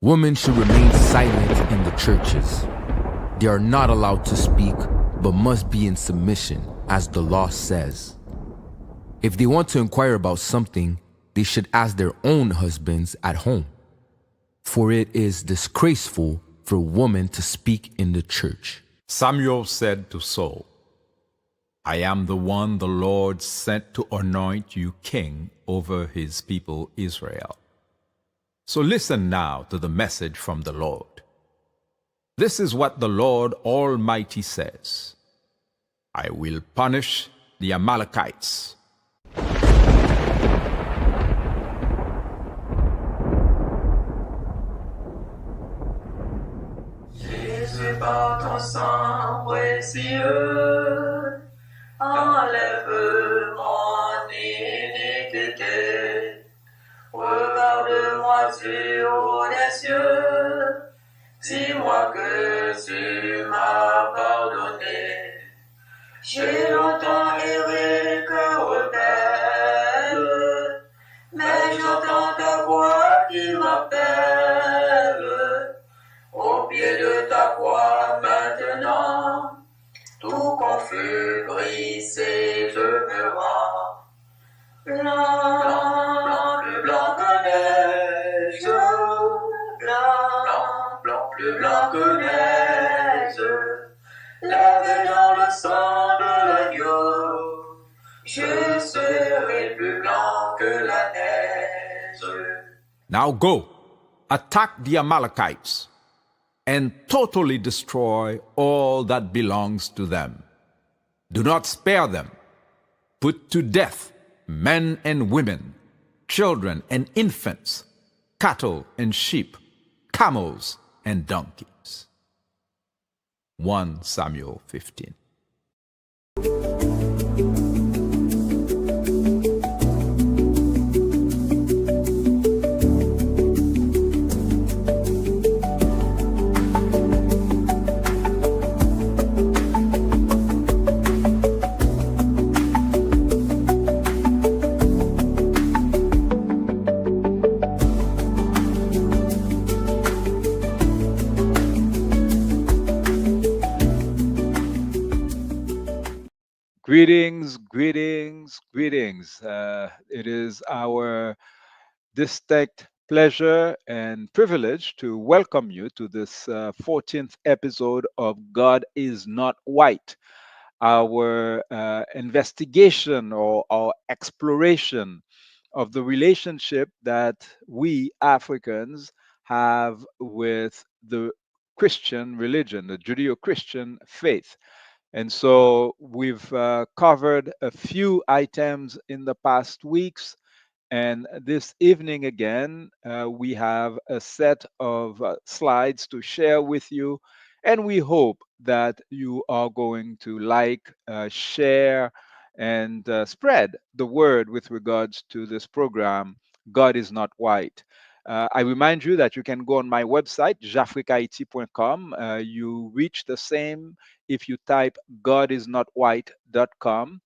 Women should remain silent in the churches. They are not allowed to speak, but must be in submission, as the law says. If they want to inquire about something, they should ask their own husbands at home. For it is disgraceful for a woman to speak in the church. Samuel said to Saul, I am the one the Lord sent to anoint you king over his people Israel. So listen now to the message from the Lord. This is what the Lord Almighty says. I will punish the Amalekites. Jésus, par ton sang précieux, enlève mon iniquité. Regarde-moi sur les cieux, dis-moi que tu m'as pardonné. J'ai longtemps erré cœur rebelle, mais j'entends ta voix qui m'appelle. Au pied de ta croix maintenant, tout confus, brisé, je me rends. Blanc, plus blanc que neige, blanc, plus blanc que neige, lavé dans le sang de l'agneau, je serai plus blanc que la neige. Now go, attack the Amalekites, and totally destroy all that belongs to them. Do not spare them. Put to death men and women, children and infants, cattle and sheep, camels and donkeys. 1 Samuel 15. Greetings, greetings, greetings. It is our distinct pleasure and privilege to welcome you to this 14th episode of God is Not White, our investigation or our exploration of the relationship that we Africans have with the Christian religion, the Judeo-Christian faith. And so we've covered a few items in the past weeks. And this evening again, we have a set of slides to share with you. And we hope that you are going to like, share, and spread the word with regards to this program, God is Not White. I remind you that you can go on my website, jafricahaiti.com. You reach the same if you type godisnotwhite.com.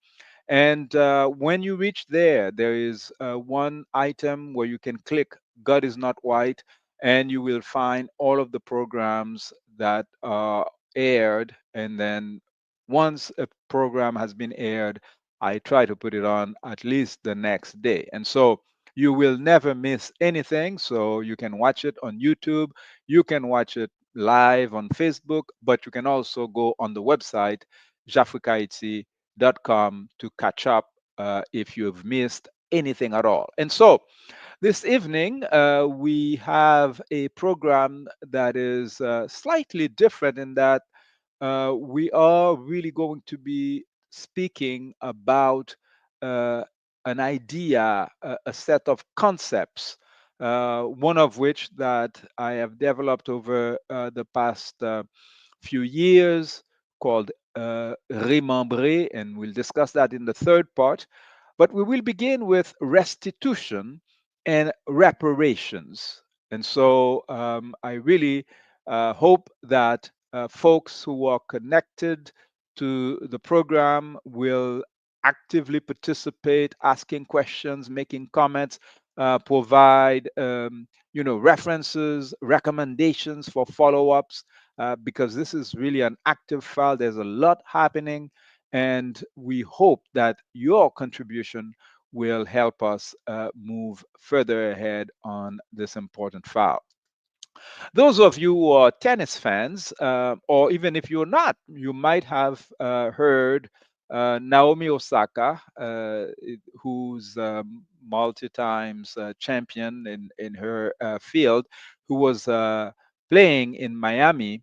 And when you reach there, there is one item where you can click God is Not White, and you will find all of the programs that are aired. And then once a program has been aired, I try to put it on at least the next day. And so you will never miss anything. So you can watch it on YouTube, you can watch it live on Facebook, but you can also go on the website, jafricahaiti.com, to catch up if you've missed anything at all. And so this evening, we have a program that is slightly different in that we are really going to be speaking about an idea, a set of concepts, one of which that I have developed over the past few years called Remanbre, and we'll discuss that in the third part. But we will begin with restitution and reparations. And so I really hope that folks who are connected to the program will actively participate, asking questions, making comments. provide references, recommendations for follow-ups, because this is really an active file. There's a lot happening, and we hope that your contribution will help us move further ahead on this important file. Those of you who are tennis fans, or even if you're not, you might have heard Naomi Osaka, who's multi times champion in her field, who was playing in Miami.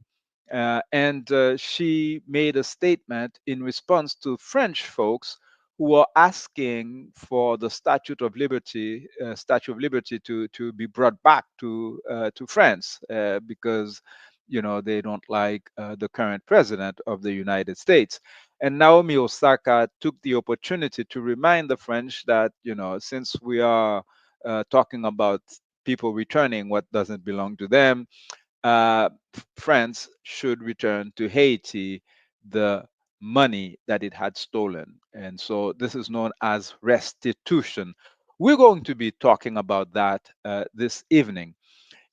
And she made a statement in response to French folks who are asking for the Statue of Liberty, to be brought back to France, because they don't like the current president of the United States. And Naomi Osaka took the opportunity to remind the French that since we are talking about people returning what doesn't belong to them, France should return to Haiti the money that it had stolen. And so this is known as restitution. We're going to be talking about that this evening.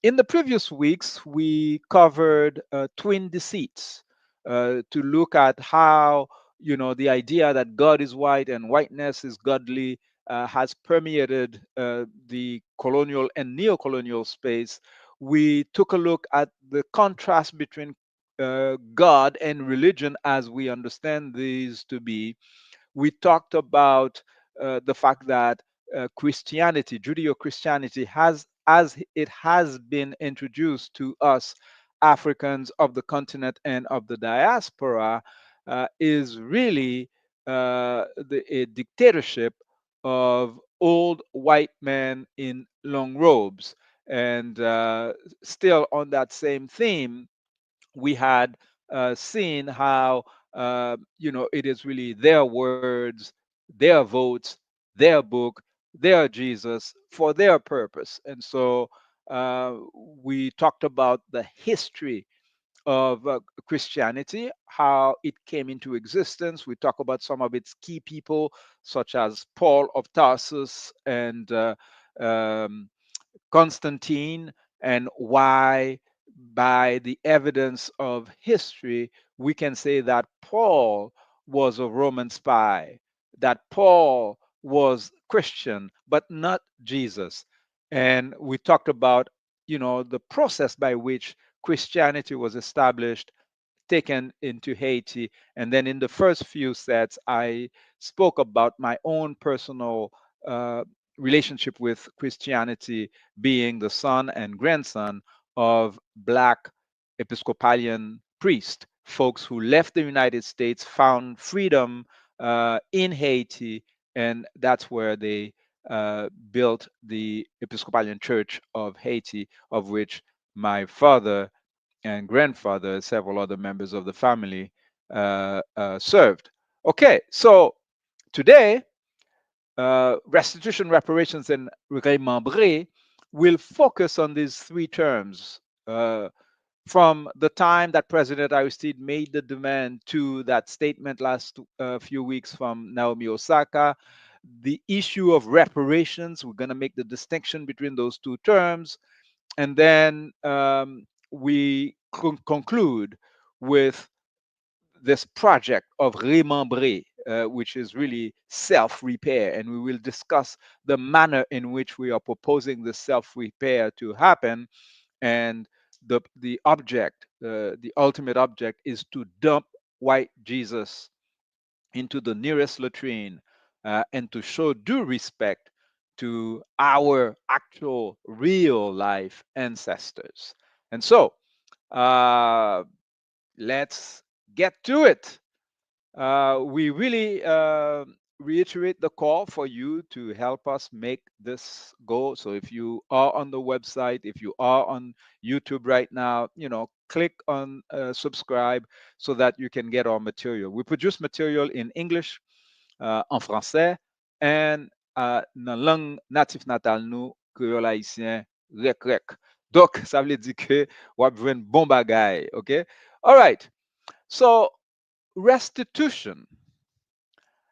In the previous weeks, we covered twin deceits, to look at how the idea that God is white and whiteness is godly has permeated the colonial and neo-colonial space. We took a look at the contrast between God and religion as we understand these to be. We talked about the fact that Christianity, Judeo-Christianity, as it has been introduced to us Africans of the continent and of the diaspora, is really a dictatorship of old white men in long robes. And still on that same theme, we had seen how it is really their words, their votes, their book, their Jesus for their purpose. And so we talked about the history of Christianity, how it came into existence. We talk about some of its key people, such as Paul of Tarsus and um, Constantine, and why, by the evidence of history, we can say that Paul was a Roman spy, that Paul was Christian, but not Jesus. And we talked about, the process by which Christianity was established, taken into Haiti. And then in the first few sets, I spoke about my own personal uh, relationship with Christianity, being the son and grandson of Black Episcopalian priests, folks who left the United States, found freedom in Haiti, and that's where they built the Episcopalian Church of Haiti, of which my father and grandfather, several other members of the family served. Okay, so today, restitution, reparations, and remembre will focus on these three terms. From the time that President Aristide made the demand to that statement last few weeks from Naomi Osaka, the issue of reparations, we're going to make the distinction between those two terms, and then we conclude with this project of Remembre, which is really self-repair, and we will discuss the manner in which we are proposing the self-repair to happen. And the object, the ultimate object, is to dump white Jesus into the nearest latrine, and to show due respect to our actual real life ancestors. And so, uh, let's get to it. We really reiterate the call for you to help us make this go. So if you are on the website, if you are on YouTube right now, click on subscribe so that you can get our material. We produce material in English, en français, and dans langue natif natal nous, créole haïtien, rek. Donc, ça veut dire que wap jwen bon bagay, okay? All right. So, restitution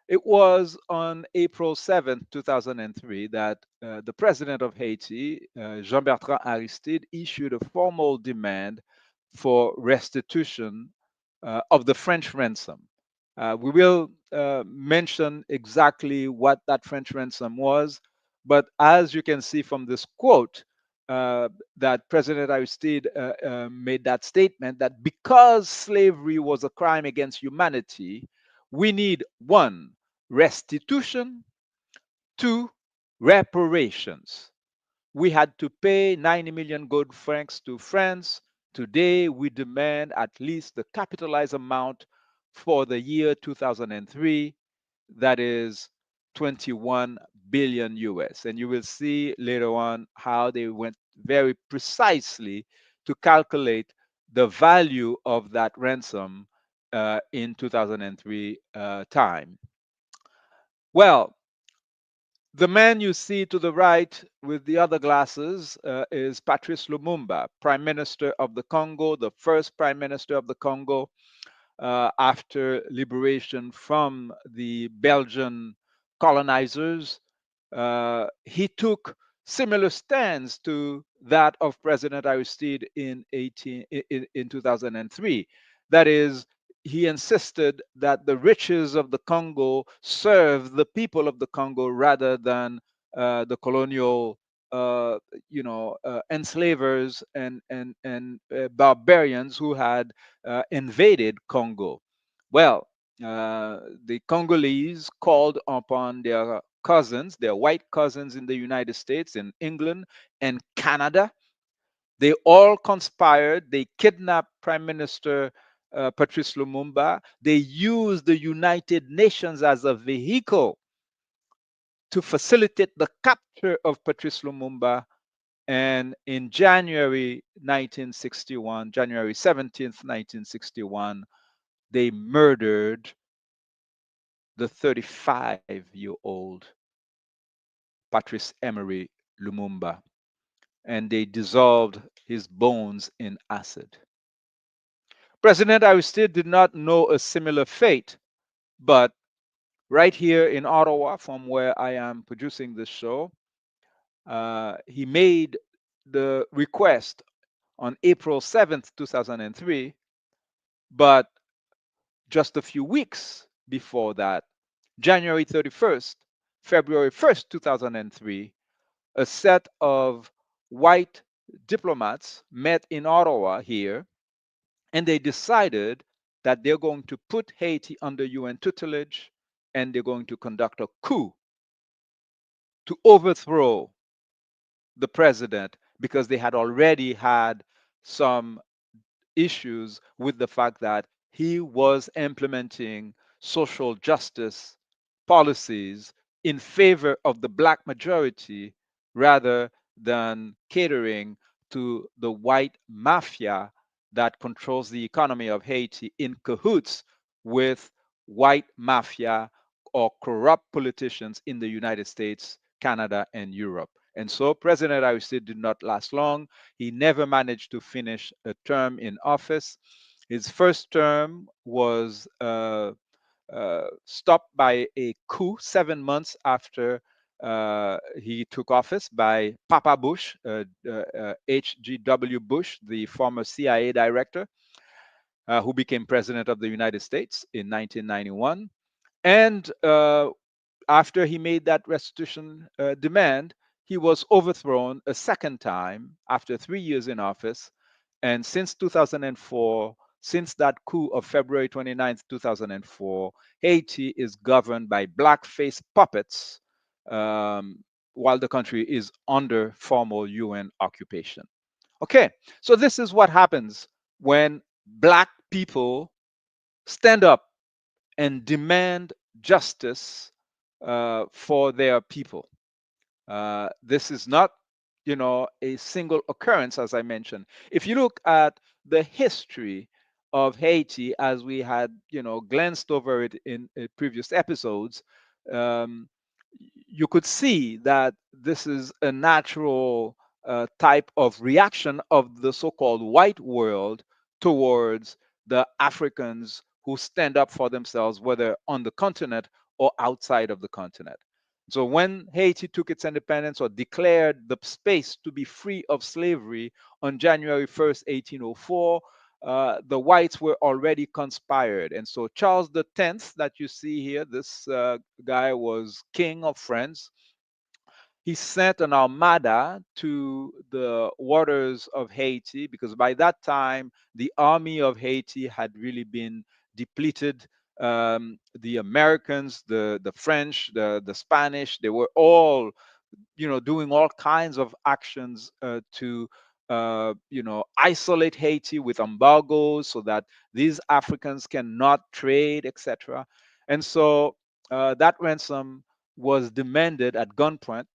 It was on April 7th, 2003, that the president of Haiti, Jean-Bertrand Aristide, issued a formal demand for restitution of the French ransom. We will mention exactly what that French ransom was, but as you can see from this quote, that President Aristide made that statement that because slavery was a crime against humanity, we need one, restitution, two, reparations. We had to pay 90 million gold francs to France. Today, we demand at least the capitalized amount for the year 2003, that is 21 billion US. And you will see later on how they went very precisely to calculate the value of that ransom in 2003 time. Well, the man you see to the right with the other glasses is Patrice Lumumba, Prime Minister of the Congo, the first Prime Minister of the Congo after liberation from the Belgian colonizers. He took similar stands to that of President Aristide in 2003. That is, he insisted that the riches of the Congo serve the people of the Congo rather than the colonial, uh, enslavers and barbarians who had invaded Congo. Well, the Congolese called upon their cousins, their white cousins in the United States, in England, and Canada. They all conspired. They kidnapped Prime Minister Patrice Lumumba. They used the United Nations as a vehicle to facilitate the capture of Patrice Lumumba. And in January 1961, January 17th, 1961, they murdered the 35-year-old Patrice Emery Lumumba, and they dissolved his bones in acid. President Aristide did not know a similar fate, but right here in Ottawa, from where I am producing this show, he made the request on April 7th, 2003, but just a few weeks before that, January 31st, February 1st, 2003, a set of white diplomats met in Ottawa here, and they decided that they're going to put Haiti under UN tutelage and they're going to conduct a coup to overthrow the president because they had already had some issues with the fact that he was implementing social justice policies in favor of the black majority rather than catering to the white mafia that controls the economy of Haiti in cahoots with white mafia or corrupt politicians in the United States, Canada, and Europe. And so President Aristide did not last long. He never managed to finish a term in office. His first term was stopped by a coup 7 months after he took office by Papa Bush, H.G.W. Bush, the former CIA director, who became president of the United States in 1991. And after he made that restitution demand, he was overthrown a second time after 3 years in office. And since 2004, since that coup of February 29th, 2004, Haiti is governed by blackface puppets while the country is under formal UN occupation. Okay, so this is what happens when black people stand up and demand justice for their people. This is not, a single occurrence, as I mentioned. If you look at the history of Haiti, as we had, glanced over it in previous episodes, um, you could see that this is a natural type of reaction of the so-called white world towards the Africans who stand up for themselves, whether on the continent or outside of the continent. So when Haiti took its independence or declared the space to be free of slavery on January 1st, 1804, the whites were already conspired. And so Charles X, that you see here, this guy was king of France. He sent an armada to the waters of Haiti because by that time the army of Haiti had really been depleted. The Americans, the French, the Spanish, they were all, doing all kinds of actions to, isolate Haiti with embargoes so that these Africans cannot trade, etc. And so that ransom was demanded at gunpoint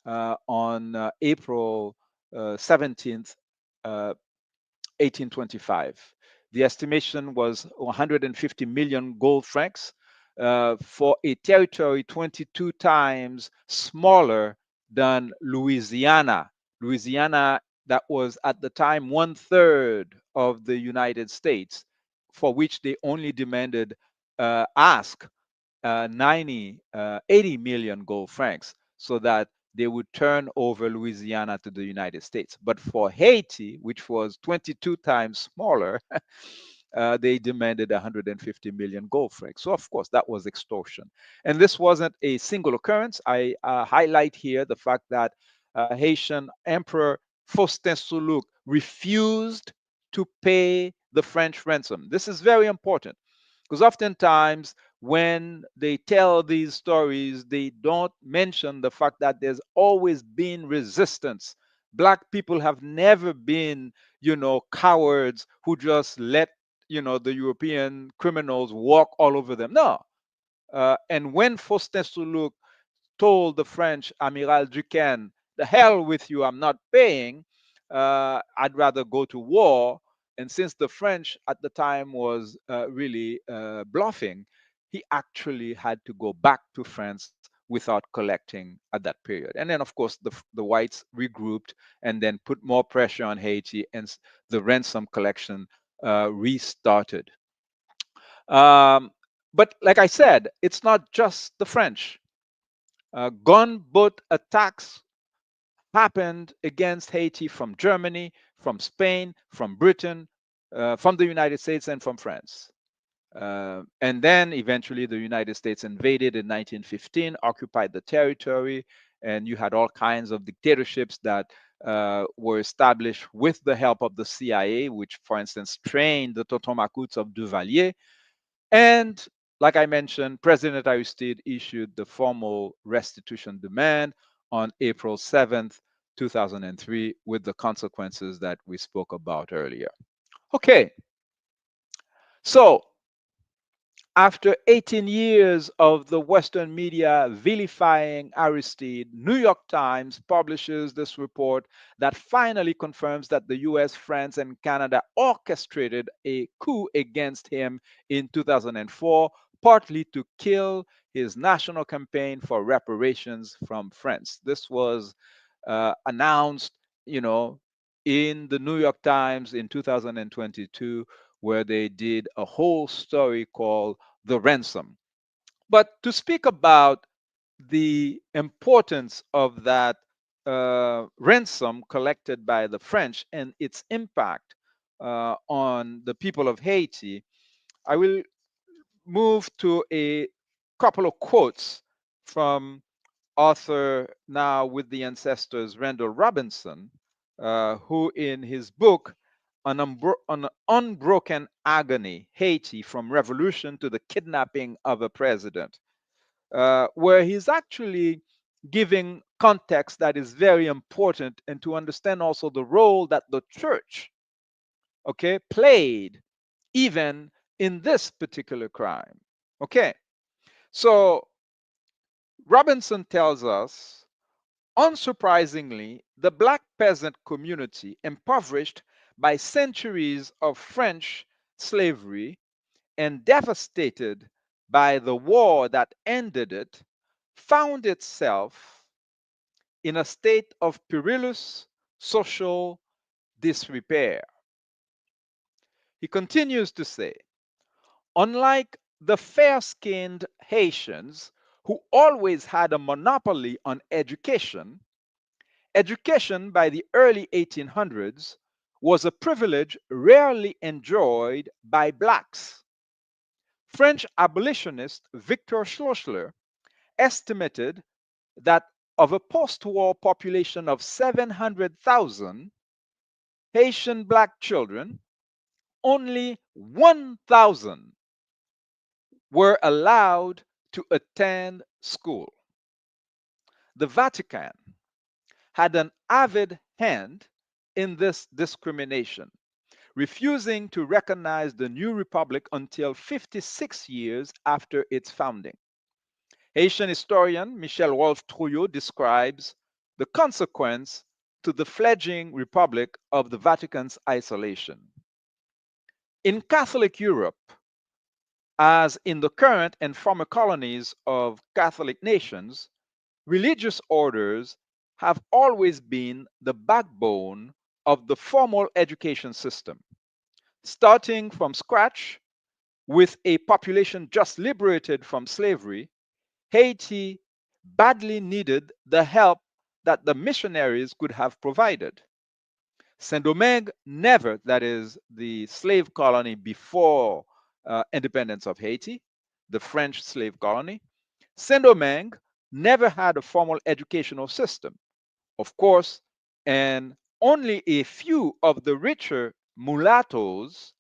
on April 17th, 1825. The estimation was 150 million gold francs for a territory 22 times smaller than Louisiana. Louisiana, that was at the time 1/3 of the United States, for which they only demanded, ask 80 million gold francs so that they would turn over Louisiana to the United States. But for Haiti, which was 22 times smaller, they demanded 150 million gold francs. So, of course, that was extortion. And this wasn't a single occurrence. I highlight here the fact that Haitian Emperor Faustin Soulouque refused to pay the French ransom. This is very important because oftentimes when they tell these stories, they don't mention the fact that there's always been resistance. Black people have never been, cowards who just let, the European criminals walk all over them. No. And when Faustin Soulouque told the French Amiral Duquesne, the hell with you, I'm not paying, I'd rather go to war. And since the French at the time was really bluffing, he actually had to go back to France without collecting at that period. And then, of course, the whites regrouped and then put more pressure on Haiti, and the ransom collection restarted. Um, but like I said, it's not just the French. Gunboat attacks happened against Haiti from Germany, from Spain, from Britain, from the United States, and from France. And then eventually the United States invaded in 1915, occupied the territory, and you had all kinds of dictatorships that were established with the help of the CIA, which, for instance, trained the Totomacoutes of Duvalier. And like I mentioned, President Aristide issued the formal restitution demand on April 7th, 2003, with the consequences that we spoke about earlier. Okay, so after 18 years of the Western media vilifying Aristide, New York Times publishes this report that finally confirms that the US, France, and Canada orchestrated a coup against him in 2004, partly to kill his national campaign for reparations from France. This was announced, in the New York Times in 2022, where they did a whole story called The Ransom. But to speak about the importance of that ransom collected by the French and its impact on the people of Haiti, I will move to a couple of quotes from author now with the ancestors, Randall Robinson, who in his book, An Unbroken Agony, Haiti from Revolution to the Kidnapping of a President, where he's actually giving context that is very important and to understand also the role that the church, okay, played even in this particular crime. Okay, so Robinson tells us, unsurprisingly, the black peasant community, impoverished by centuries of French slavery and devastated by the war that ended it, found itself in a state of perilous social disrepair. He continues to say, unlike the fair skinned Haitians who always had a monopoly on education, education by the early 1800s was a privilege rarely enjoyed by blacks. French abolitionist Victor Schlossler estimated that of a post war population of 700,000 Haitian black children, only 1,000 were allowed to attend school. The Vatican had an avid hand in this discrimination, refusing to recognize the new republic until 56 years after its founding. Haitian historian Michel Wolfe-Trouillot describes the consequence to the fledgling republic of the Vatican's isolation. In Catholic Europe, as in the current and former colonies of Catholic nations, religious orders have always been the backbone of the formal education system. Starting from scratch with a population just liberated from slavery, Haiti badly needed the help that the missionaries could have provided. Saint Domingue never, that is the slave colony before independence of Haiti, the French slave colony, Saint Domingue never had a formal educational system, of course, and only a few of the richer mulattoes,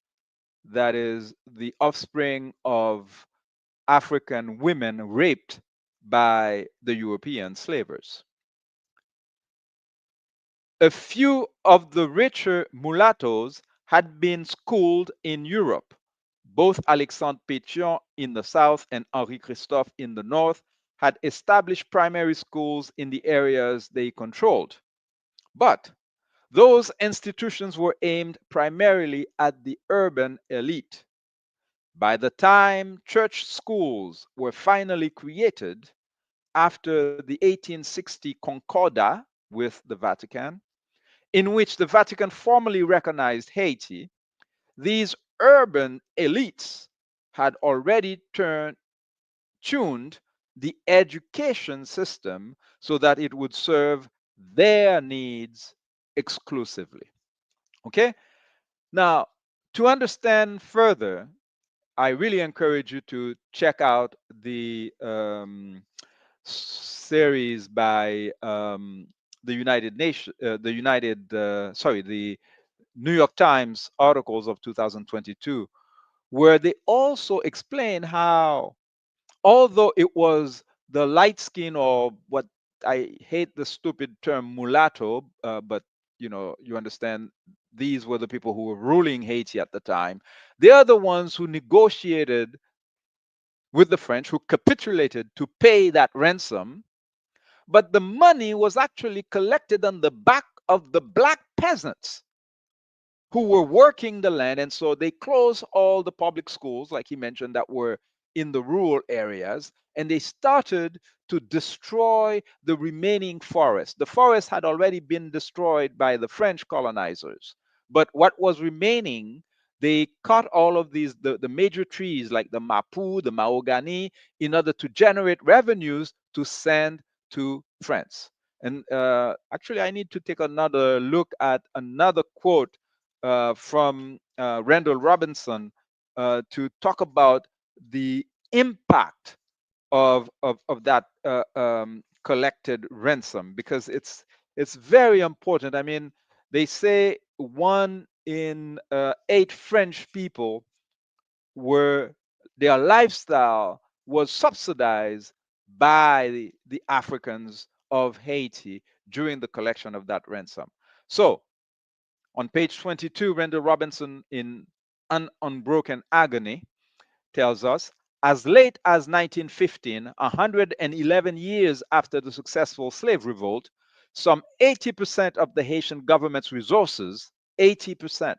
that is the offspring of African women raped by the European slavers. A few of the richer mulattoes had been schooled in Europe. Both Alexandre Pétion in the south and Henri Christophe in the north had established primary schools in the areas they controlled. But those institutions were aimed primarily at the urban elite. By the time church schools were finally created after the 1860 Concordat with the Vatican, in which the Vatican formally recognized Haiti, these urban elites had already tuned the education system so that it would serve their needs exclusively. Okay? Now, to understand further, I really encourage you to check out the series by the United Nation, the New York Times articles of 2022, where they also explain how, although it was the light skin, or what I hate the stupid term mulatto, but you understand, these were the people who were ruling Haiti at the time. They are the ones who negotiated with the French, who capitulated to pay that ransom, but the money was actually collected on the back of the black peasants who were working the land. And so they closed all the public schools, like he mentioned, that were in the rural areas, and they started to destroy the remaining forest. The forest had already been destroyed by the French colonizers, but what was remaining, they cut all of these, the major trees like the mapu, the mahogany, in order to generate revenues to send to France. And actually, I need to take another look at another quote from Randall Robinson to talk about the impact of that collected ransom, because it's very important. I mean, they say 1 in 8 French people were, their lifestyle was subsidized by the Africans of Haiti during the collection of that ransom. So on page 22, Randall Robinson in An Unbroken Agony tells us, as late as 1915, 111 years after the successful slave revolt, some 80% of the Haitian government's resources, 80%,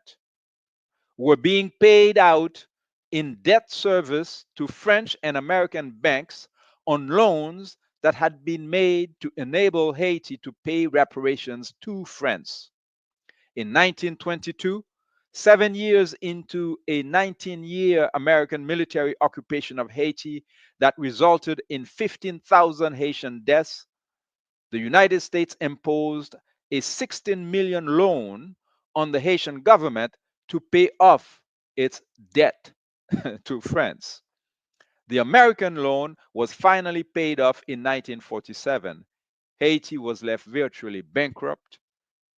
were being paid out in debt service to French and American banks on loans that had been made to enable Haiti to pay reparations to France. In 1922, 7 years into a 19-year American military occupation of Haiti that resulted in 15,000 Haitian deaths, the United States imposed a 16 million loan on the Haitian government to pay off its debt to France. The American loan was finally paid off in 1947. Haiti was left virtually bankrupt,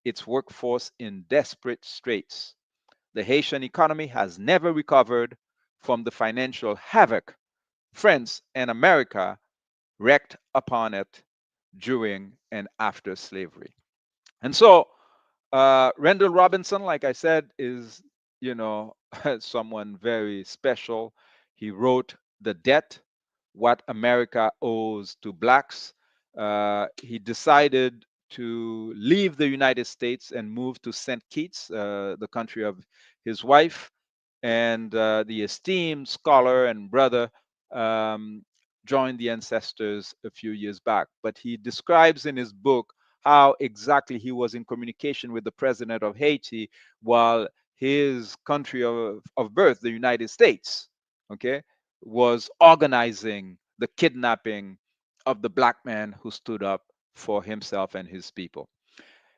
its workforce in desperate straits. The Haitian economy has never recovered from the financial havoc France and America wreaked upon it during and after slavery. And so, Randall Robinson, like I said, is, you know, someone very special. He wrote The Debt, What America Owes to Blacks. He decided to leave the United States and move to St. Kitts, the country of his wife. And the esteemed scholar and brother um, joined the ancestors a few years back. But he describes in his book how exactly he was in communication with the president of Haiti while his country of birth, the United States, okay, was organizing the kidnapping of the black man who stood up for himself and his people.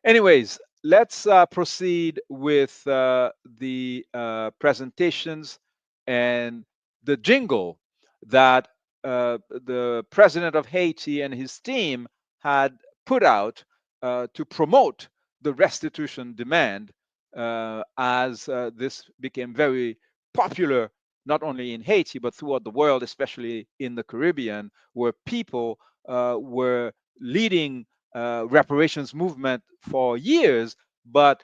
Anyways, let's proceed with the presentations and the jingle that the president of Haiti and his team had put out to promote the restitution demand as this became very popular, not only in Haiti, but throughout the world, especially in the Caribbean, where people were leading reparations movement for years, but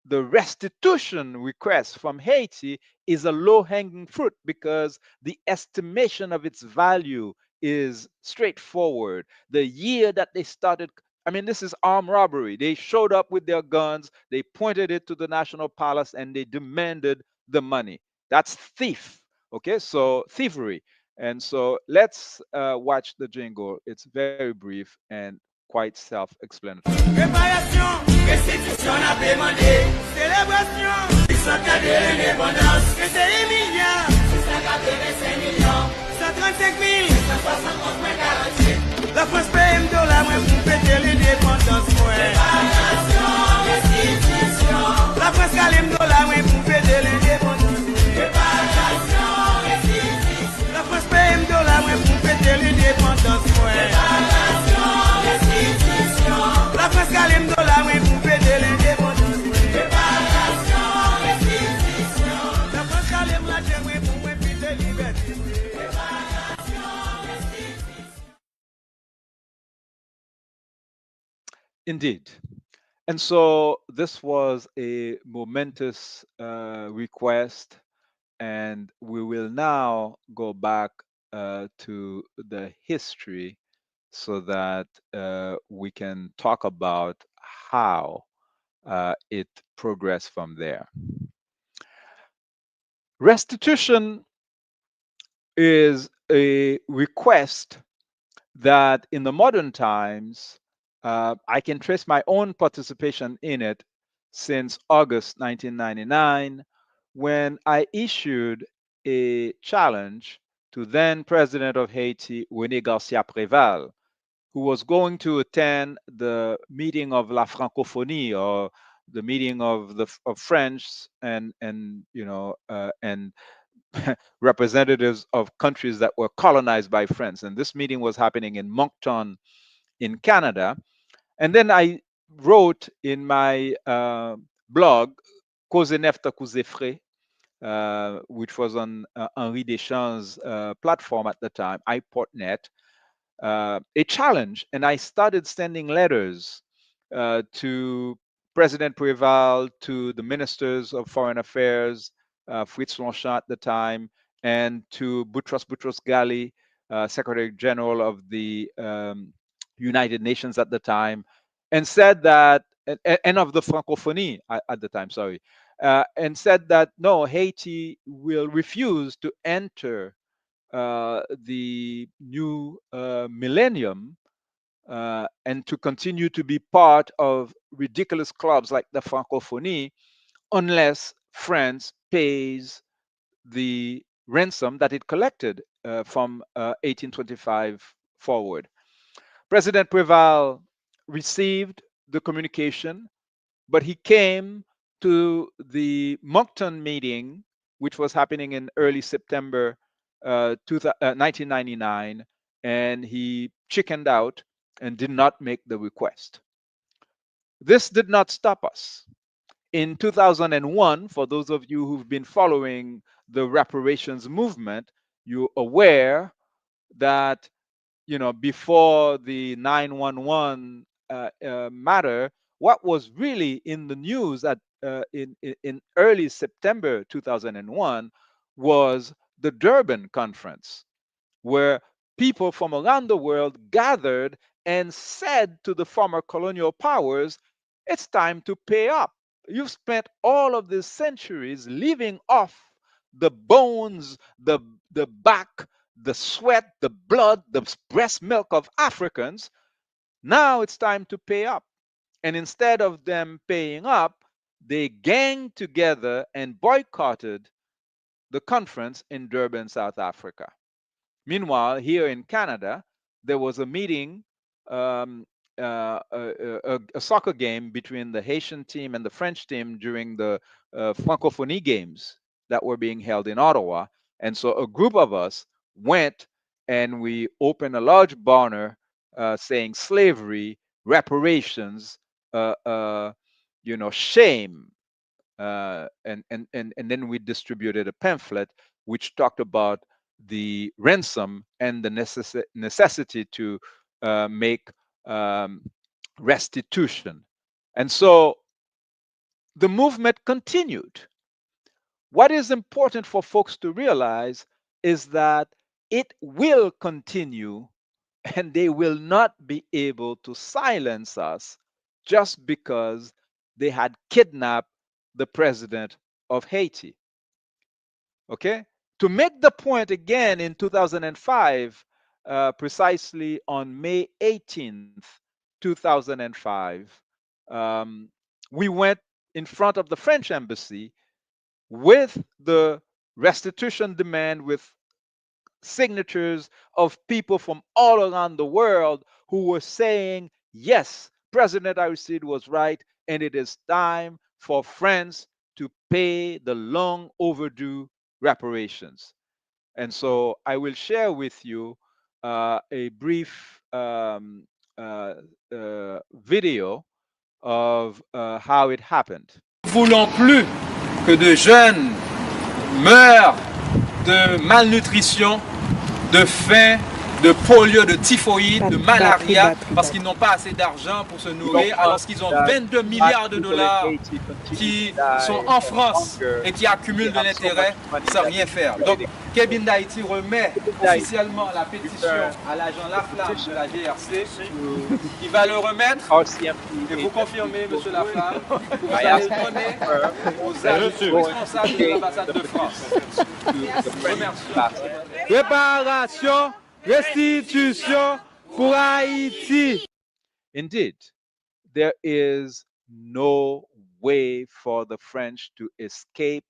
the restitution request from Haiti is a low hanging fruit because the estimation of its value is straightforward. The year that they started, I mean, this is armed robbery. They showed up with their guns, they pointed it to the National Palace, and they demanded the money. That's thief. Okay, so thievery. And so let's watch the jingle. It's very brief and quite self-explanatory. Réparation, restitution à demander. Célébration, du centre de l'indépendance. Que c'est 1 milliard, 685 millions, 135 000, 171,48. La France paye $1 moins pour péter l'indépendance. Réparation, restitution. La France calme $1 moins pour péter l'indépendance. Réparation, restitution. La France paye $1 moins pour péter l'indépendance. Réparation, restitution. La France calme $1 moins pour péter l'indépendance. Réparation, restitution. La France calme l'argent moins pour péter liberté. Réparation, restitution. Indeed. And so this was a momentous request, and we will now go back to the history so that we can talk about how it progressed from there. Restitution is a request that in the modern times, I can trace my own participation in it since August 1999, when I issued a challenge to then President of Haiti, René Garcia Préval, who was going to attend the meeting of La Francophonie, or the meeting of French and and representatives of countries that were colonized by France. And this meeting was happening in Moncton in Canada. And then I wrote in my blog, Cause Nefta Cause Frais, which was on Henri Deschamps' platform at the time, iPortNet, a challenge. And I started sending letters to President Préval, to the ministers of foreign affairs, Fritz Longchamp at the time, and to Boutros Ghali, Secretary General of the United Nations at the time, and said that, and of the Francophonie at the time, sorry, and said that no, Haiti will refuse to enter the new millennium and to continue to be part of ridiculous clubs like the Francophonie unless France pays the ransom that it collected from 1825 forward. President Preval received the communication, but he came to the Moncton meeting, which was happening in early September 1999, and he chickened out and did not make the request. This did not stop us. In 2001, for those of you who've been following the reparations movement, you're aware that before the 911 matter, what was really in the news in early September 2001 was the Durban conference, where people from around the world gathered and said to the former colonial powers, it's time to pay up. You've spent all of these centuries living off the bones, the back, the sweat, the blood, the breast milk of Africans. Now it's time to pay up. And instead of them paying up, they ganged together and boycotted the conference in Durban, South Africa. Meanwhile, here in Canada, there was a meeting, a soccer game between the Haitian team and the French team during the Francophonie games that were being held in Ottawa. And so a group of us went and we opened a large banner saying slavery, reparations, shame. And then we distributed a pamphlet which talked about the ransom and the necessity to make restitution. And so the movement continued. What is important for folks to realize is that it will continue, and they will not be able to silence us just because they had kidnapped the president of Haiti. Okay? To make the point again, in 2005, precisely on May 18th, 2005, we went in front of the French embassy with the restitution demand, with signatures of people from all around the world who were saying, yes, President Aristide was right, and it is time for France to pay the long overdue reparations. And so I will share with you a brief video of how it happened. Nous ne voulons plus que de jeunes meurent de malnutrition, de faim, de polio, de typhoïde, de malaria, parce qu'ils n'ont pas assez d'argent pour se nourrir, alors qu'ils ont 22 milliards de dollars qui sont en France et qui accumulent de l'intérêt sans rien faire. Donc, Kevin d'Haïti remet officiellement la pétition à l'agent Laflamme de la GRC. Il va le remettre. Et vous confirmez, M. Laflamme, que vous allez le donner aux responsables de l'ambassade de France. Réparation, restitution pour Haïti. Indeed, there is no way for the French to escape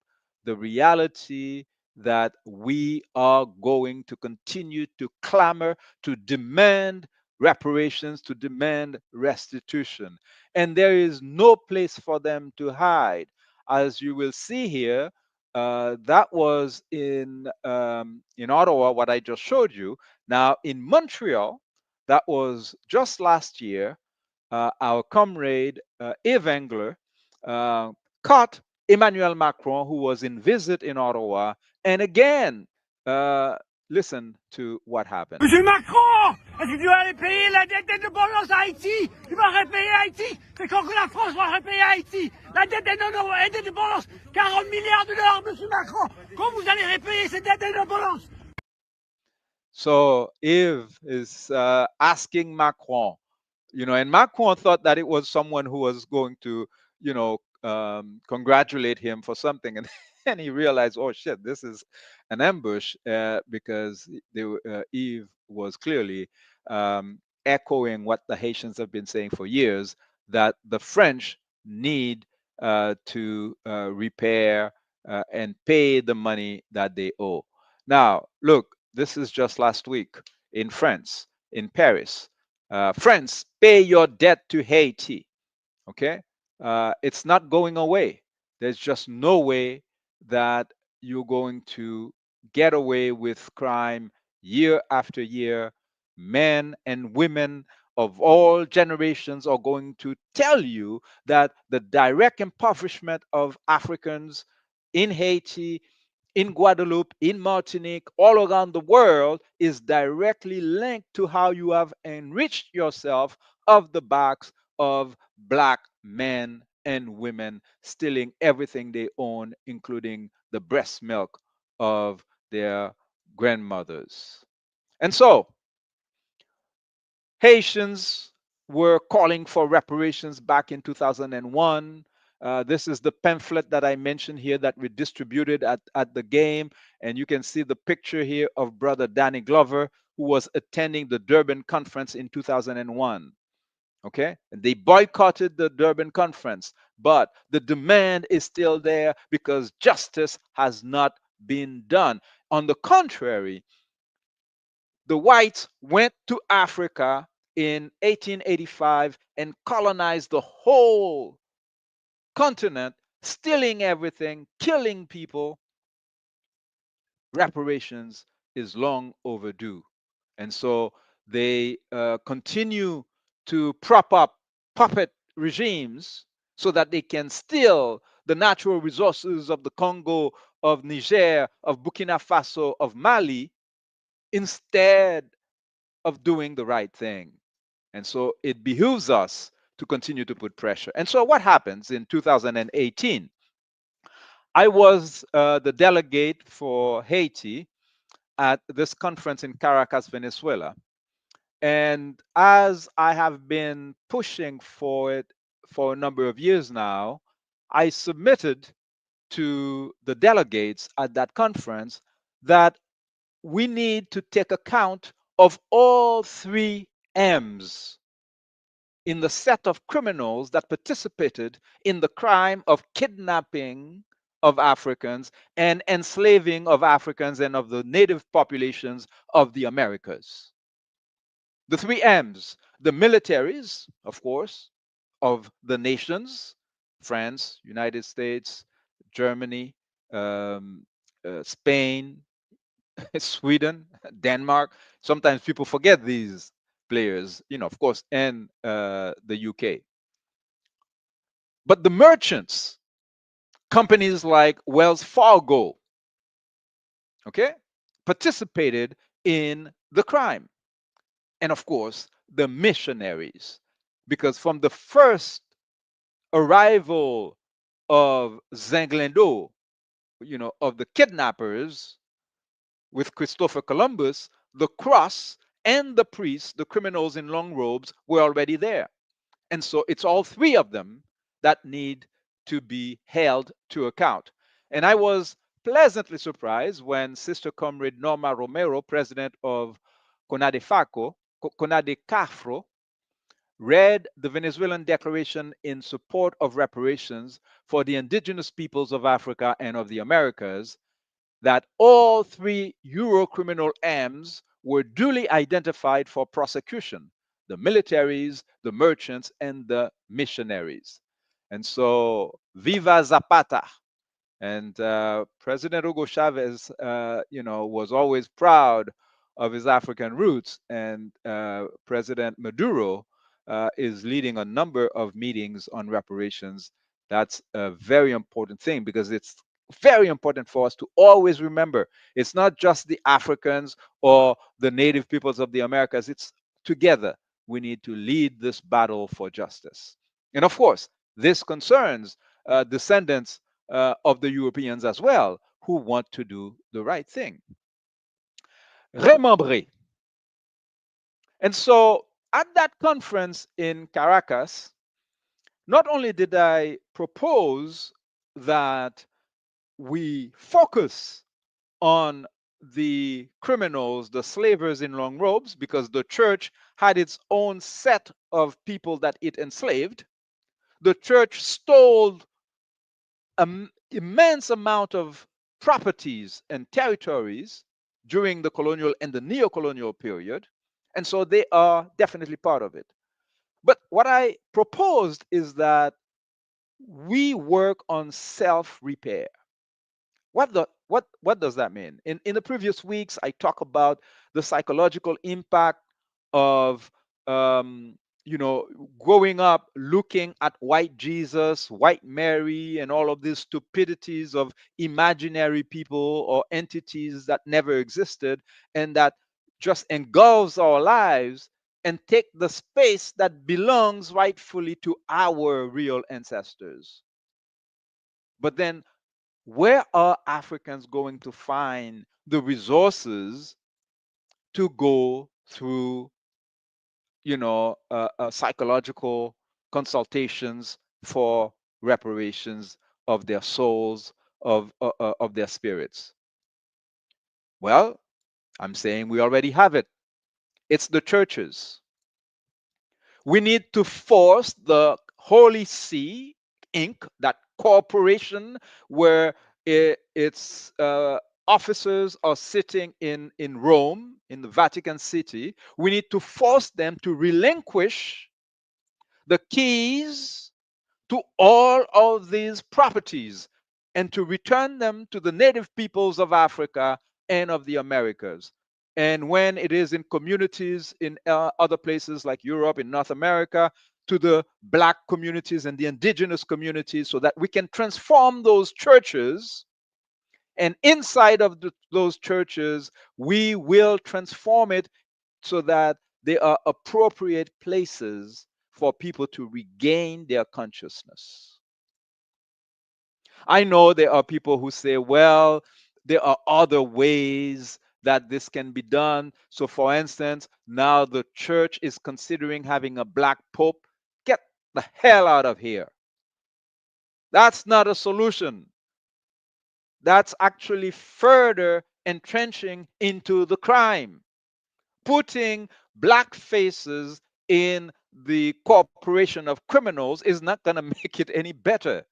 the reality that we are going to continue to clamor, to demand reparations, to demand restitution. And there is no place for them to hide. As you will see here, that was in Ottawa, what I just showed you. Now, in Montreal, that was just last year, our comrade Yves Engler caught Emmanuel Macron, who was in visit in Ottawa. And again, listen to what happened. Monsieur Macron, est-ce que tu vas aller payer la dette d'indépendance à Haïti? Tu vas repayer Haïti? C'est quand que la France va repayer Haïti? La dette d'indépendance, 40 milliards de dollars, Monsieur Macron. Quand vous allez repayer cette dette d'indépendance? So Yves is asking Macron, and Macron thought that it was someone who was going to, congratulate him for something. And he realized, oh shit, this is an ambush because Yves was clearly echoing what the Haitians have been saying for years, that the French need to repair and pay the money that they owe. Now, look, this is just last week in France, in Paris. France, pay your debt to Haiti. Okay? It's not going away. There's just no way that you're going to get away with crime year after year. Men and women of all generations are going to tell you that the direct impoverishment of Africans in Haiti, in Guadeloupe, in Martinique, all around the world is directly linked to how you have enriched yourself of the backs of black men and women, stealing everything they own, including the breast milk of their grandmothers. And so, Haitians were calling for reparations back in 2001. This is the pamphlet that I mentioned here that we distributed at the game. And you can see the picture here of Brother Danny Glover, who was attending the Durban conference in 2001. Okay? And they boycotted the Durban conference, but the demand is still there because justice has not been done. On the contrary, the whites went to Africa in 1885 and colonized the whole continent, stealing everything, killing people. Reparations is long overdue. And so they continue to prop up puppet regimes so that they can steal the natural resources of the Congo, of Niger, of Burkina Faso, of Mali, instead of doing the right thing. And so it behooves us to continue to put pressure. And so what happens in 2018? I was the delegate for Haiti at this conference in Caracas, Venezuela. And as I have been pushing for it for a number of years now, I submitted to the delegates at that conference that we need to take account of all three M's in the set of criminals that participated in the crime of kidnapping of Africans and enslaving of Africans and of the native populations of the Americas. The three M's: the militaries, of course, of the nations: France, United States, Germany, Spain, Sweden, Denmark. Sometimes people forget these players, of course, and the UK. But the merchants, companies like Wells Fargo, okay, participated in the crime. And of course, the missionaries, because from the first arrival of Zinglendo, of the kidnappers with Christopher Columbus, the cross and the priests, the criminals in long robes, were already there. And so it's all three of them that need to be held to account. And I was pleasantly surprised when Sister Comrade Norma Romero, president of CONADE-CAFRO, read the Venezuelan declaration in support of reparations for the indigenous peoples of Africa and of the Americas, that all three Eurocriminal M's were duly identified for prosecution: the militaries, the merchants, and the missionaries. And so, Viva Zapata! And President Hugo Chavez, was always proud of his African roots. And President Maduro is leading a number of meetings on reparations. That's a very important thing, because it's very important for us to always remember it's not just the Africans or the native peoples of the Americas. It's together. We need to lead this battle for justice. And of course, this concerns descendants of the Europeans as well, who want to do the right thing. Remanbre. And so at that conference in Caracas, not only did I propose that we focus on the criminals, the slavers in long robes, because the church had its own set of people that it enslaved. The church stole immense amount of properties and territories during the colonial and the neo-colonial period, and so they are definitely part of it. But what I proposed is that we work on self-repair. What does that mean? In the previous weeks, I talk about the psychological impact of um, growing up looking at white Jesus, white Mary, and all of these stupidities of imaginary people or entities that never existed, and that just engulfs our lives and take the space that belongs rightfully to our real ancestors. But then where are Africans going to find the resources to go through, psychological consultations for reparations of their souls, of their spirits? Well, I'm saying we already have it. It's the churches. We need to force the Holy See Inc., that corporation where its officers are sitting in Rome, in the Vatican City. We need to force them to relinquish the keys to all of these properties and to return them to the native peoples of Africa and of the Americas. And when it is in communities in other places like Europe, in North America, to the Black communities and the indigenous communities, so that we can transform those churches. And inside of those churches, we will transform it so that they are appropriate places for people to regain their consciousness. I know there are people who say, well, there are other ways that this can be done. So, for instance, now the church is considering having a black pope. Get the hell out of here. That's not a solution. That's actually further entrenching into the crime. Putting black faces in the corporation of criminals is not going to make it any better,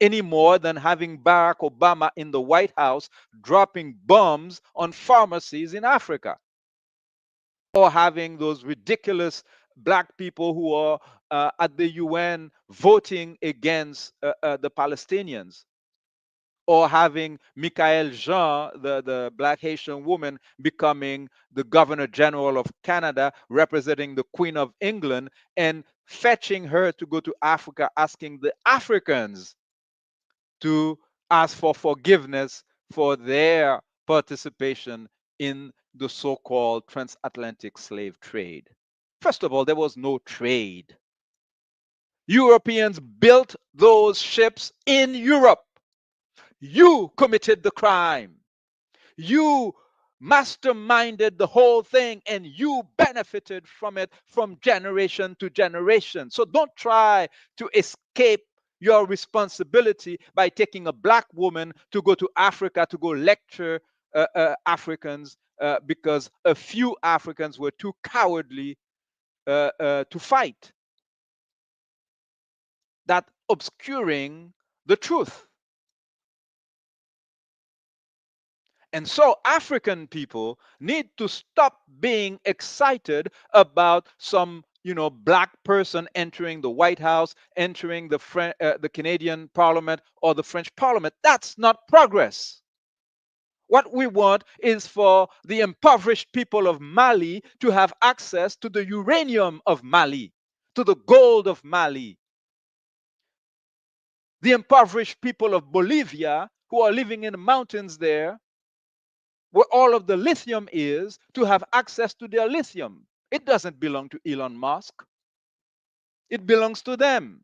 any more than having Barack Obama in the White House dropping bombs on pharmacies in Africa, or having those ridiculous black people who are at the UN voting against the Palestinians, or having Michael Jean, the black Haitian woman, becoming the Governor General of Canada, representing the Queen of England, and fetching her to go to Africa, asking the Africans to ask for forgiveness for their participation in the so-called transatlantic slave trade. First of all, there was no trade. Europeans built those ships in Europe. You committed the crime. You masterminded the whole thing, and you benefited from it from generation to generation. So don't try to escape your responsibility by taking a black woman to go to Africa to go lecture Africans because a few Africans were too cowardly to fight. That obscuring the truth. And so African people need to stop being excited about some, black person entering the White House, entering the Canadian Parliament or the French Parliament. That's not progress. What we want is for the impoverished people of Mali to have access to the uranium of Mali, to the gold of Mali. The impoverished people of Bolivia who are living in the mountains there, where all of the lithium is, to have access to their lithium. It doesn't belong to Elon Musk. It belongs to them.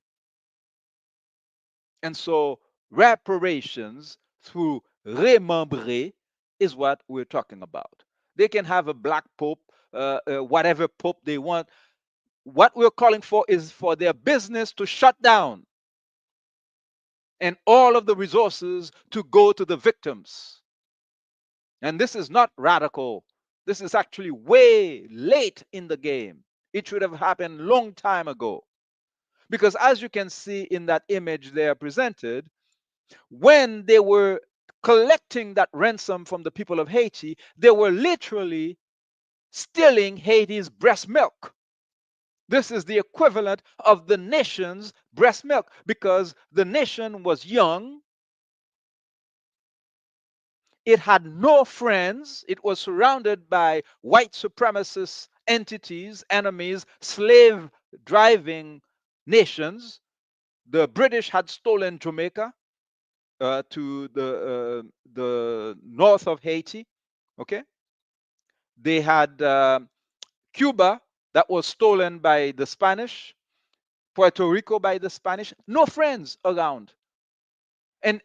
And so reparations through Remanbre is what we're talking about. They can have a black pope, whatever pope they want. What we're calling for is for their business to shut down and all of the resources to go to the victims. And this is not radical. This is actually way late in the game. It should have happened long time ago. Because as you can see in that image there presented, When they were collecting that ransom from the people of Haiti, they were literally stealing Haiti's breast milk. This is the equivalent of the nation's breast milk, because the nation was young, it had no friends, it was surrounded by white supremacist entities, enemies, slave driving nations. The British had stolen Jamaica to the north of Haiti. Okay, they had Cuba that was stolen by the Spanish, Puerto Rico by the Spanish. No friends around, and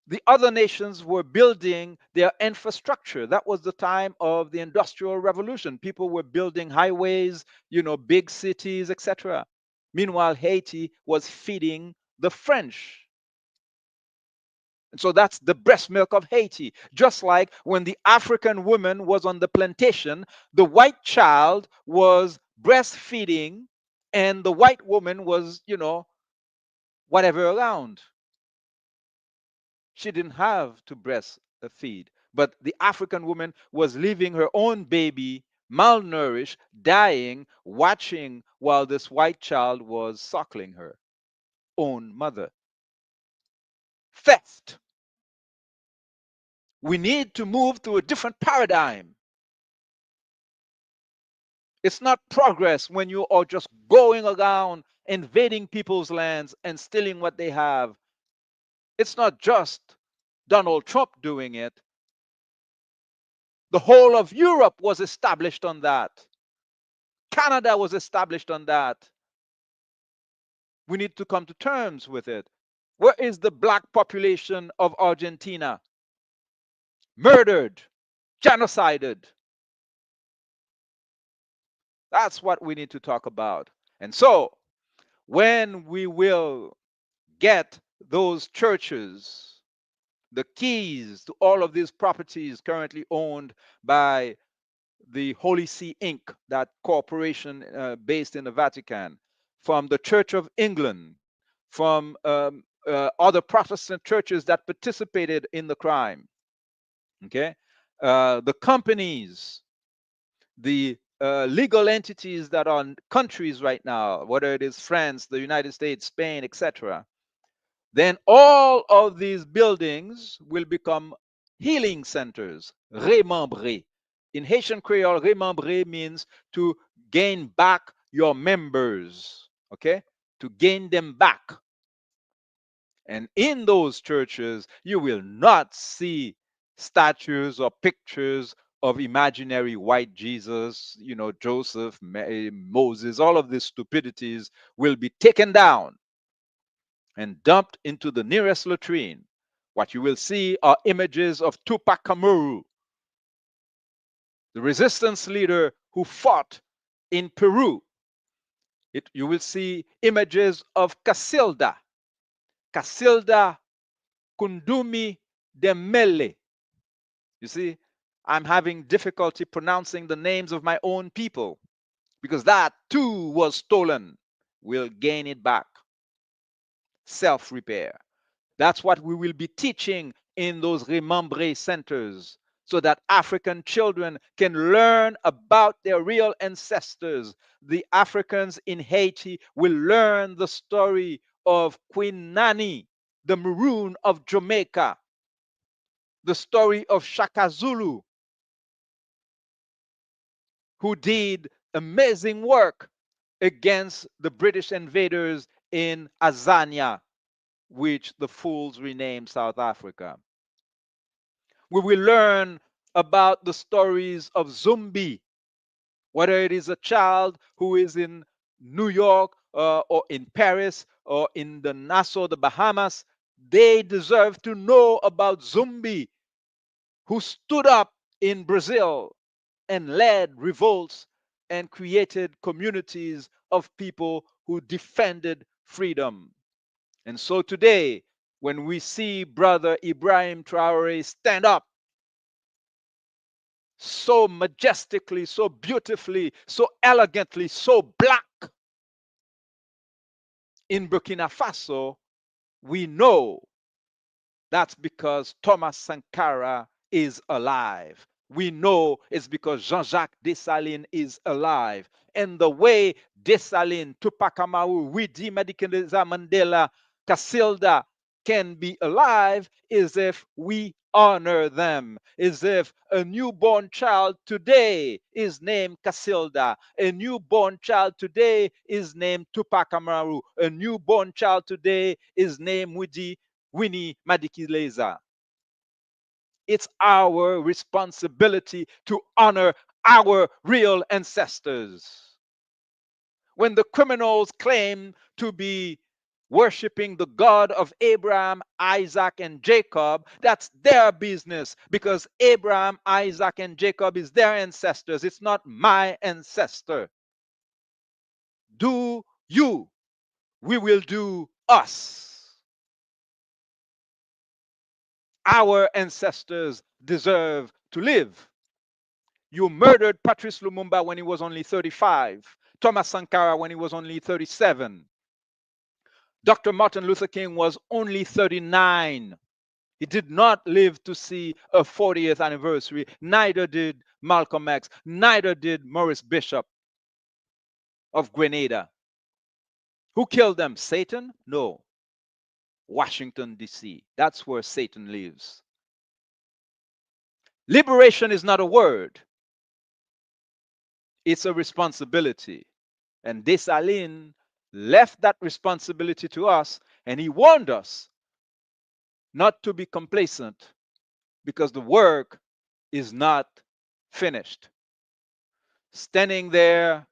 the other nations were building their infrastructure. That was the time of the Industrial Revolution. People were building highways, big cities, etc. Meanwhile, Haiti was feeding the French. And so that's the breast milk of Haiti. Just like when the African woman was on the plantation, the white child was breastfeeding and the white woman was, whatever around. She didn't have to breastfeed, but the African woman was leaving her own baby malnourished, dying, watching while this white child was suckling her own mother. Theft. We need to move to a different paradigm. It's not progress when you are just going around invading people's lands and stealing what they have. It's not just Donald Trump doing it. The whole of Europe was established on that. Canada was established on that. We need to come to terms with it. Where is the black population of Argentina? Murdered, genocided. That's what we need to talk about. And so, when we will get those churches, the keys to all of these properties currently owned by the Holy See Inc., that corporation based in the Vatican, from the Church of England, from other Protestant churches that participated in the crime. Okay, the companies, the legal entities that are in countries right now, whether it is France, the United States, Spain, etc., then all of these buildings will become healing centers, Remambre. In Haitian Creole, Remambre means to gain back your members, okay? To gain them back. And in those churches, you will not see statues or pictures of imaginary white Jesus, Joseph, Moses. All of these stupidities will be taken down and dumped into the nearest latrine. What you will see are images of Tupac Amaru, the resistance leader who fought in Peru. You will see images of Casilda Kundumi Demele. You see, I'm having difficulty pronouncing the names of my own people because that too was stolen. We'll gain it back. Self-repair. That's what we will be teaching in those Remanbre Centres, so that African children can learn about their real ancestors. The Africans in Haiti will learn the story of Queen Nani, the Maroon of Jamaica, the story of Shaka Zulu, who did amazing work against the British invaders in Azania, which the fools renamed South Africa. We will learn about the stories of Zumbi, whether it is a child who is in New York or in Paris or in the Nassau, the Bahamas. They deserve to know about Zumbi, who stood up in Brazil and led revolts and created communities of people who defended freedom. And so today, when we see Brother Ibrahim Traore stand up so majestically, so beautifully, so elegantly, so black in Burkina Faso, we know That's because Thomas Sankara is alive. We know it's because Jean-Jacques Dessalines is alive. And the way Dessalines, Tupac Amaru, Widi Medikeza Mandela, Casilda can be alive is if we honor them, is if a newborn child today is named Casilda, a newborn child today is named Tupac Amaru, a newborn child today is named Winnie Madikileza. It's our responsibility to honor our real ancestors. When the criminals claim to be worshiping the God of Abraham, Isaac, and Jacob, that's their business because Abraham, Isaac, and Jacob is their ancestors. It's not my ancestor. Do you, we will do us. Our ancestors deserve to live. You murdered Patrice Lumumba when he was only 35, Thomas Sankara when he was only 37. Dr. Martin Luther King was only 39. He did not live to see a 40th anniversary. Neither did Malcolm X. Neither did Maurice Bishop of Grenada. Who killed them? Satan? No. Washington, D.C. That's where Satan lives. Liberation is not a word. It's a responsibility. And Dessalines left that responsibility to us, and he warned us not to be complacent because the work is not finished. Standing there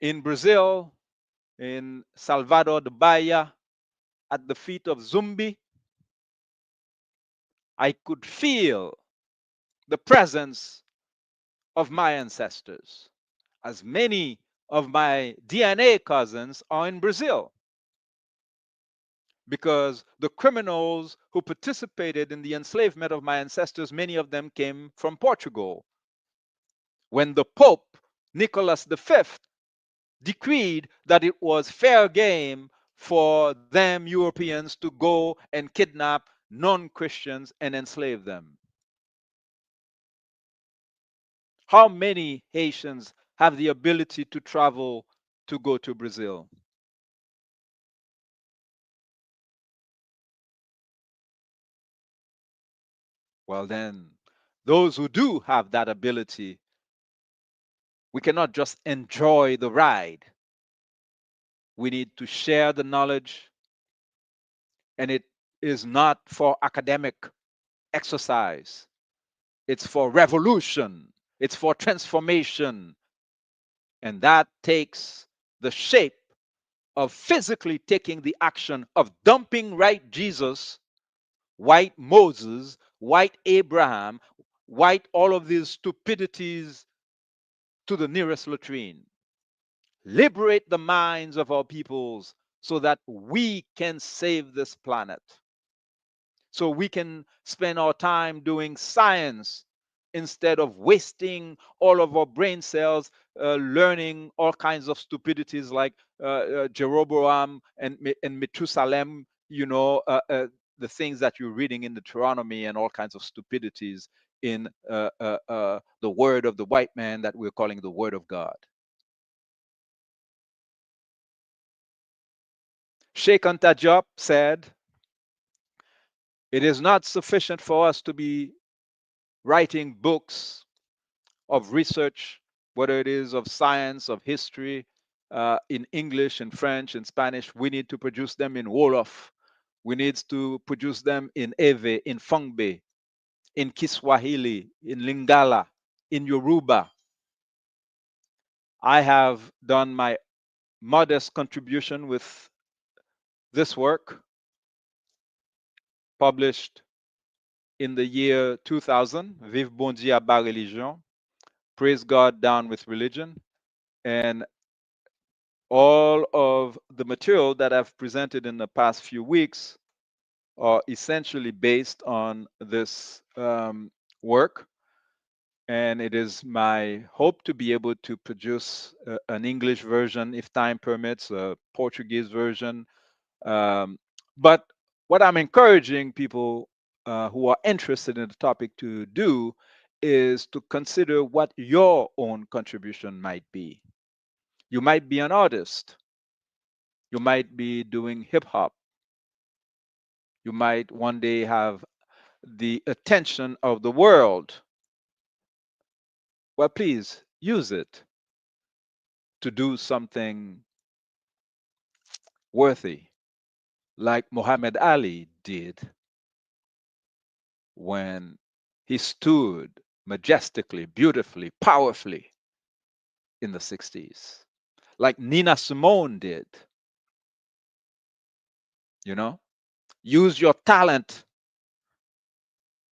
in Brazil, in Salvador de Bahia, at the feet of Zumbi, I could feel the presence of my ancestors, as many of my DNA cousins are in Brazil, because the criminals who participated in the enslavement of my ancestors, many of them came from Portugal. When the Pope, Nicholas V, decreed that it was fair game for them Europeans to go and kidnap non-Christians and enslave them. How many Haitians have the ability to travel to go to Brazil? Well, then, those who do have that ability, we cannot just enjoy the ride. We need to share the knowledge, and it is not for academic exercise. It's for revolution. It's for transformation. And that takes the shape of physically taking the action of dumping right Jesus, white Moses, white Abraham, white all of these stupidities to the nearest latrine. Liberate the minds of our peoples so that we can save this planet. So we can spend our time doing science instead of wasting all of our brain cells learning all kinds of stupidities like Jeroboam and Methusalem, the things that you're reading in Deuteronomy and all kinds of stupidities in the word of the white man that we're calling the word of God. Sheikh Anta Diop said, it is not sufficient for us to be writing books of research, whether it is of science, of history, in English, in French, in Spanish. We need to produce them in Wolof. We need to produce them in Ewe, in Fangbe, in Kiswahili, in Lingala, in Yoruba. I have done my modest contribution with this work, published in the year 2000, Viv Bondye à bas religion, Praise God Down with Religion, and all of the material that I've presented in the past few weeks are essentially based on this work. And it is my hope to be able to produce an English version, if time permits, a Portuguese version. But what I'm encouraging people who are interested in the topic to do is to consider what your own contribution might be. You might be an artist. You might be doing hip hop. You might one day have the attention of the world. Well, please use it to do something worthy, like Muhammad Ali did when he stood majestically, beautifully, powerfully in the 60s, like Nina Simone did. You know, use your talent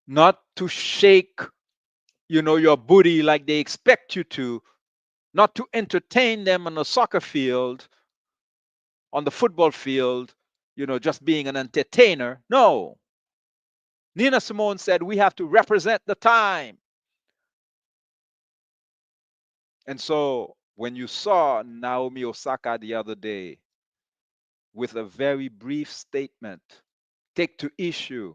not to shake, your booty like they expect you to, not to entertain them on the soccer field, on the football field, just being an entertainer. No. Nina Simone said we have to represent the time. And so when you saw Naomi Osaka the other day with a very brief statement, take to issue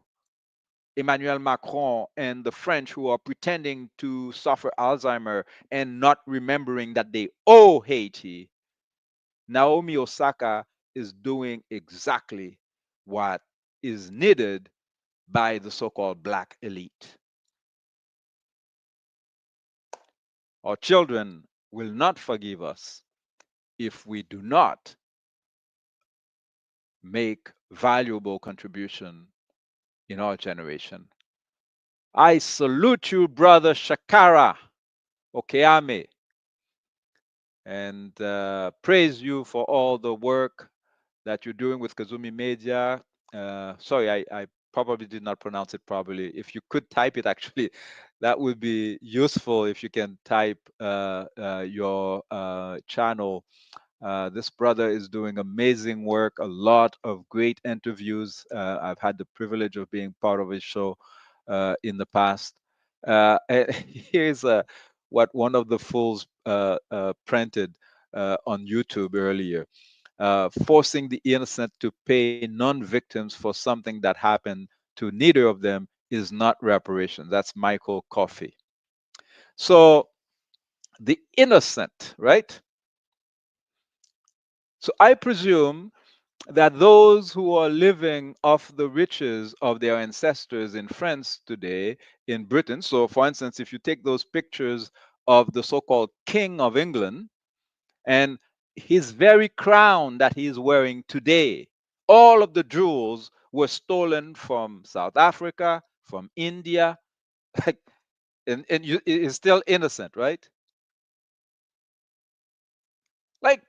Emmanuel Macron and the French who are pretending to suffer Alzheimer and not remembering that they owe Haiti, Naomi Osaka is doing exactly what is needed by the so-called black elite. Our children will not forgive us if we do not make valuable contribution in our generation. I salute you, brother Shakara Okeame, and praise you for all the work that you're doing with Kazumi Media. Sorry, I probably did not pronounce it properly. If you could type it, actually, that would be useful if you can type your channel. This brother is doing amazing work, a lot of great interviews. I've had the privilege of being part of his show in the past. Here's what one of the fools printed on YouTube earlier. Forcing the innocent to pay non-victims for something that happened to neither of them is not reparation. That's Michael Coffey. So the innocent, right? So I presume that those who are living off the riches of their ancestors in France today, in Britain, so for instance, if you take those pictures of the so-called King of England and his very crown that he is wearing today, all of the jewels were stolen from South Africa, from India, and it is still innocent, right? Like,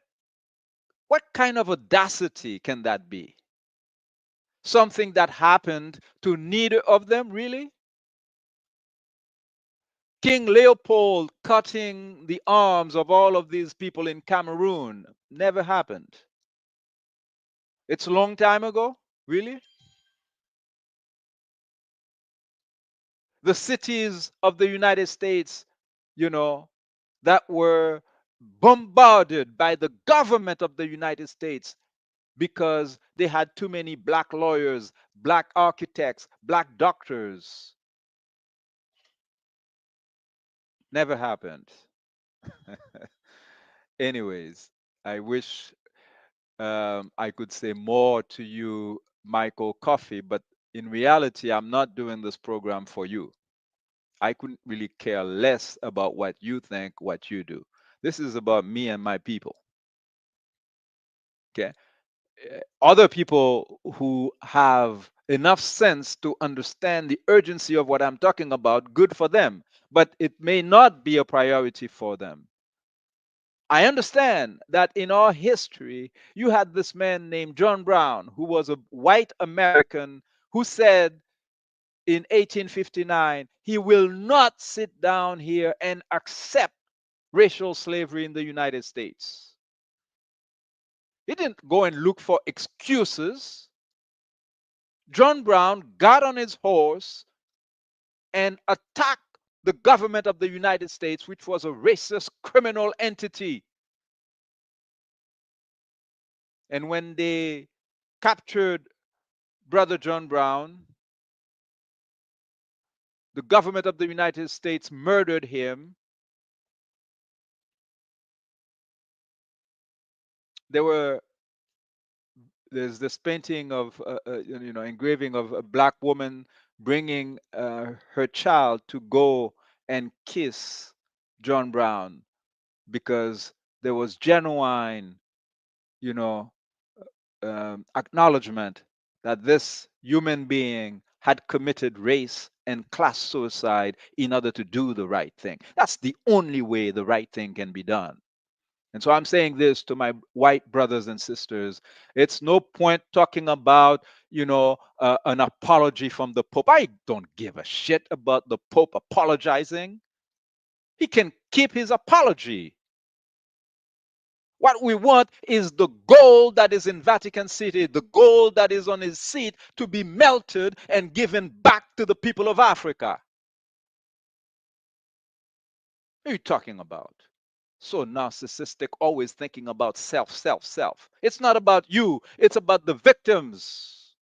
what kind of audacity can that be? Something that happened to neither of them, really? King Leopold cutting the arms of all of these people in Cameroon never happened. It's a long time ago, really? The cities of the United States, that were bombarded by the government of the United States because they had too many black lawyers, black architects, black doctors. Never happened. Anyways, I wish I could say more to you, Michael Coffey, but in reality, I'm not doing this program for you. I couldn't really care less about what you think, what you do. This is about me and my people. Okay. Other people who have enough sense to understand the urgency of what I'm talking about, good for them, but it may not be a priority for them. I understand that in our history, you had this man named John Brown, who was a white American who said in 1859, he will not sit down here and accept racial slavery in the United States. He didn't go and look for excuses. John Brown got on his horse and attacked the government of the United States, which was a racist criminal entity. And when they captured Brother John Brown. The government of the United States murdered him. There's this painting of, engraving of a black woman bringing her child to go and kiss John Brown because there was genuine, acknowledgement that this human being had committed race and class suicide in order to do the right thing. That's the only way the right thing can be done. And so I'm saying this to my white brothers and sisters. It's no point talking about, an apology from the Pope. I don't give a shit about the Pope apologizing. He can keep his apology. What we want is the gold that is in Vatican City, the gold that is on his seat, to be melted and given back to the people of Africa. What are you talking about? So narcissistic, always thinking about self, self, self. It's not about you, it's about the victims.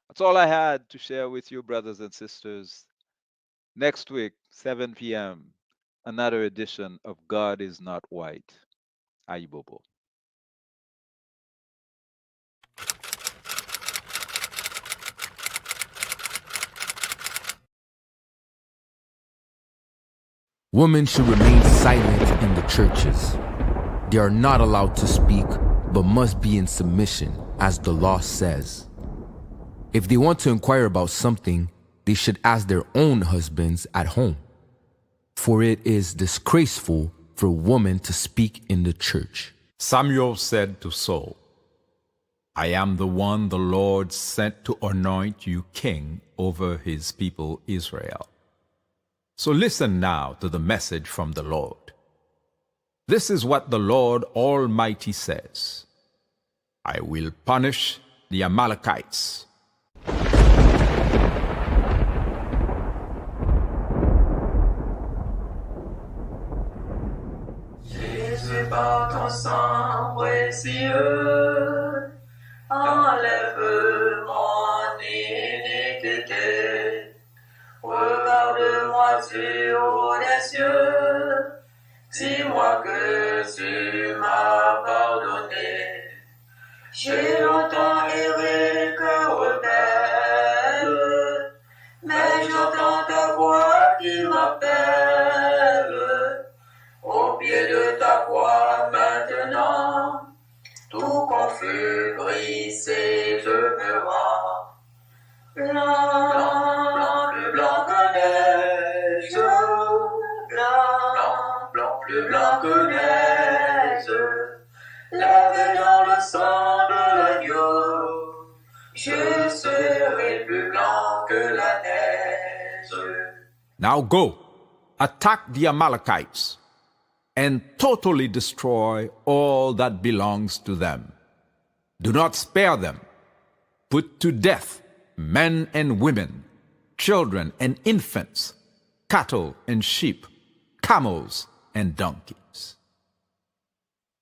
That's all I had to share with you, brothers and sisters. Next week, 7 p.m., another edition of God is Not White. Ayibobo. Women should remain silent in the churches. They are not allowed to speak, but must be in submission, as the law says. If they want to inquire about something, they should ask their own husbands at home. For it is disgraceful for a woman to speak in the church. Samuel said to Saul, I am the one the Lord sent to anoint you king over his people Israel. So listen now to the message from the Lord. This is what the Lord Almighty says. I will punish the Amalekites. Jésus, par ton sang précieux, enlève mon iniquité. Regarde-moi sur les cieux, dis-moi que tu m'as pardonné. J'ai longtemps erré cœur rebelle, mais j'entends ta voix qui m'appelle. Au pied de ta croix maintenant, tout confus, brisé, je me rends. Blanc, blanc, plus blanc que neige, blanc, blanc, plus blanc que neige, lavé dans le sang de l'agneau, je serai plus blanc que la neige. Now go, attack the Amalekites, and totally destroy all that belongs to them. Do not spare them. Put to death men and women, children and infants, cattle and sheep, camels and donkeys.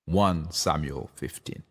1 Samuel 15.